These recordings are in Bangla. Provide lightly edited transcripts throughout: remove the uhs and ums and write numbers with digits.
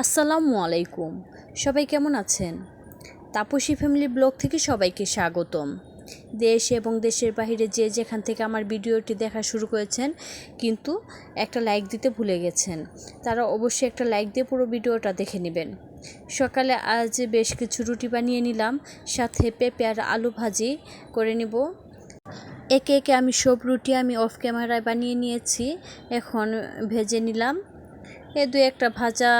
আসসালামু আলাইকুম। সবাই কেমন আছেন? তাপসী ফ্যামিলি ব্লগ থেকে সবাইকে স্বাগতম। দেশ এবং দেশের বাইরে যে যেখান থেকে আমার ভিডিওটি দেখা শুরু করেছেন কিন্তু একটা লাইক দিতে ভুলে গেছেন, তারা অবশ্যই একটা লাইক দিয়ে পুরো ভিডিওটা দেখে নেবেন। সকালে আজ বেশ কিছু রুটি বানিয়ে নিলাম, সাথে পেঁপে আর আলু ভাজি করে নিব। একে একে আমি সব রুটি অফ ক্যামেরায় বানিয়ে নিয়েছি, এখন ভেজে নিলাম। দু একটা ভাজা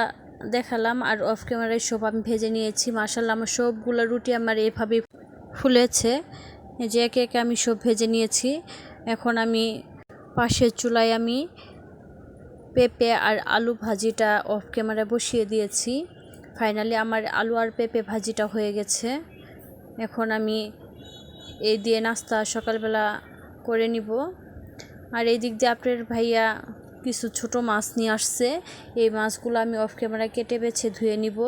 দেখালাম আর অফ ক্যামেরায় সব আমি ভেজে নিয়েছি। মাশাআল্লাহ আমার সবগুলো রুটি আমার এভাবে ফুলেছে। যে একে একে আমি সব ভেজে নিয়েছি। এখন আমি পাশের চুলায় আমি পেঁপে আর আলু ভাজিটা অফ ক্যামেরায় বসিয়ে দিয়েছি। ফাইনালি আমার আলু আর পেঁপে ভাজিটা হয়ে গেছে। এখন আমি এই দিয়ে নাস্তা সকালবেলা করে নিব। আর এই দিক দিয়ে আপনার ভাইয়া কিছু ছোট মাছ নিয়ে আসছে, এই মাছগুলো আমি অফ ক্যামেরা কেটে বেছে ধুয়ে নিব।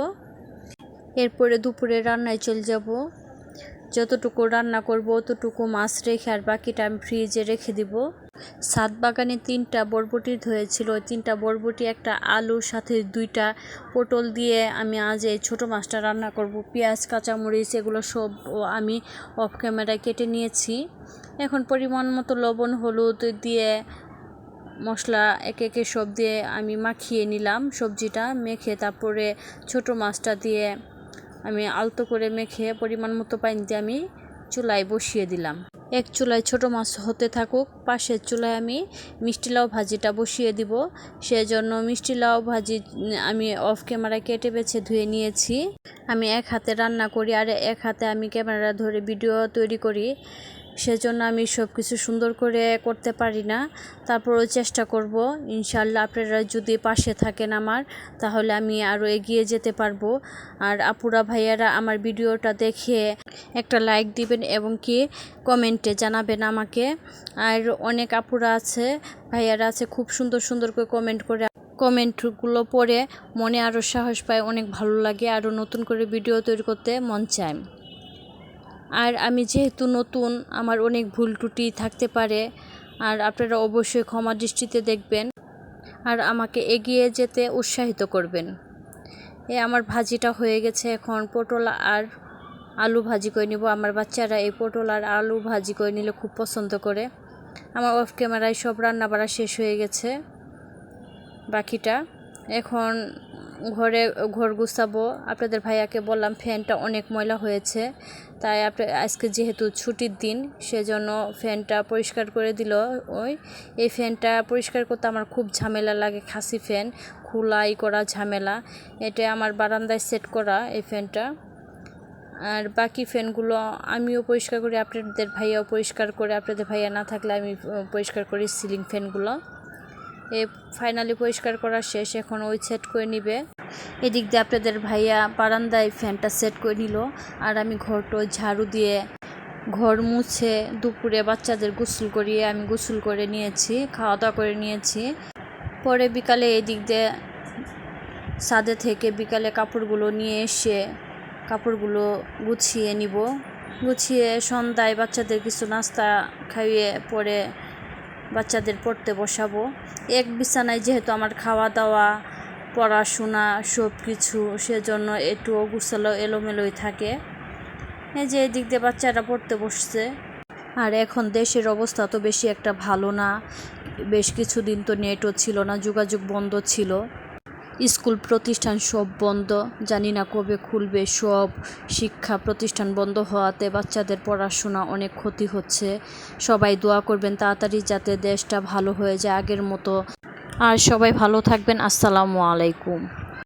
এরপরে দুপুরে রান্নায় চলে যাব। যতটুকু রান্না করব অতটুকু মাছ রেখে আর বাকিটা আমি ফ্রিজে রেখে দিব। ছাদ বাগানে 3টা বরবটি ধরেছিল, ওই 3টা বরবটি, একটা আলুর সাথে 2টা পটল দিয়ে আমি আজ এই ছোটো মাছটা রান্না করব। পেঁয়াজ কাঁচামরিচ এগুলো সব আমি অফ ক্যামেরায় কেটে নিয়েছি। এখন পরিমাণ মতো লবণ হলুদ দিয়ে মশলা একে একে সব দিয়ে আমি মাখিয়ে নিলাম। সবজিটা মেখে তারপরে ছোট মাছটা দিয়ে আমি আলতো করে মেখে পরিমাণ মতো পানি দিয়ে আমি চুলায় বসিয়ে দিলাম। এক চুলায় ছোট মাছ হতে থাকুক, পাশের চুলায় আমি মিষ্টি লাউ ভাজিটা বসিয়ে দিব। সেজন্য মিষ্টি লাউ ভাজি আমি অফ ক্যামেরায় কেটে বেছে ধুয়ে নিয়েছি। আমি এক হাতে রান্না করি আর এক হাতে আমি ক্যামেরা ধরে ভিডিও তৈরি করি, সেজন্য আমি সব কিছু সুন্দর করে করতে পারি না। তারপরও চেষ্টা করব ইনশাআল্লাহ। আপনারা যদি পাশে থাকেন আমার, তাহলে আমি আরও এগিয়ে যেতে পারবো। আর আপুরা ভাইয়ারা আমার ভিডিওটা দেখে একটা লাইক দিবেন এবং কি কমেন্টে জানাবেন আমাকে। আর অনেক আপুরা আছে, ভাইয়ারা আছে, খুব সুন্দর সুন্দর করে কমেন্ট করে। কমেন্টগুলো পড়ে মনে আরও সাহস পায়, অনেক ভালো লাগে, আরও নতুন করে ভিডিও তৈরি করতে মন চায়। আর আমি যেহেতু নতুন, আমার অনেক ভুল ত্রুটি থাকতে পারে, আর আপনারা অবশ্যই ক্ষমা দৃষ্টিতে দেখবেন আর আমাকে এগিয়ে যেতে উৎসাহিত করবেন। আমার ভাজিটা হয়ে গেছে, এখন পটল আর আলু ভাজি করে নিব। আমার বাচ্চারা এই পটল আর আলু ভাজি করে নিলে খুব পছন্দ করে। আমার অফ ক্যামেরায় সব রান্না বাড়া শেষ হয়ে গেছে, বাকিটা এখন ঘর গুছাবো। আপনাদের ভাইয়াকে বললাম ফ্যানটা অনেক ময়লা হয়েছে, তাই আজকে যেহেতু ছুটির দিন সেজন্য ফ্যানটা পরিষ্কার করে দিল। এই ফ্যানটা পরিষ্কার করতে আমার খুব ঝামেলা লাগে, খাসি ফ্যান খোলাই করা ঝামেলা। এটা আমার বারান্দায় সেট করা এই ফ্যানটা। আর বাকি ফ্যানগুলো আমিও পরিষ্কার করি, আপনাদের ভাইয়াও পরিষ্কার করে। আপনাদের ভাইয়া না থাকলে আমি পরিষ্কার করি সিলিং ফ্যানগুলো। ফাইনালি পরিষ্কার করা শেষ, এখন ওই সেট করে নিবে। এদিক দিয়ে আপনাদের ভাইয়া বারান্দায় ফ্যানটা সেট করে নিল আর আমি ঘরটা ঝাড়ু দিয়ে ঘর মুছে দুপুরে বাচ্চাদের গোসল করিয়ে আমি গোসল করে নিয়েছি, খাওয়া দাওয়া করে নিয়েছি। পরে বিকালে এদিক দিয়ে ছাদে থেকে বিকালে কাপড়গুলো নিয়ে এসে কাপড়গুলো গুছিয়ে নিব। গুছিয়ে সন্ধ্যায় বাচ্চাদের কিছু নাস্তা খাইয়ে পরে বাচ্চাদের পড়তে বসাবো। এক বিছানায় যেহেতু আমার খাওয়া দাওয়া পড়াশোনা সব কিছু, সেজন্য একটু অগুছালো এলোমেলোই থাকে। এই যে এদিক দিয়ে বাচ্চারা পড়তে বসছে। আর এখন দেশের অবস্থা তো বেশি একটা ভালো না, বেশ কিছুদিন তো নেটও ছিল না, যোগাযোগ বন্ধ ছিল, স্কুল প্রতিষ্ঠান সব বন্ধ, জানি না কবে খুলবে। সব শিক্ষা প্রতিষ্ঠান বন্ধ হওয়াতে বাচ্চাদের পড়াশোনা অনেক ক্ষতি হচ্ছে। সবাই দোয়া করবেন তাড়াতাড়ি যাতে দেশটা ভালো হয়ে যায় আগের মতো। আর সবাই ভালো থাকবেন। আসসালামু আলাইকুম।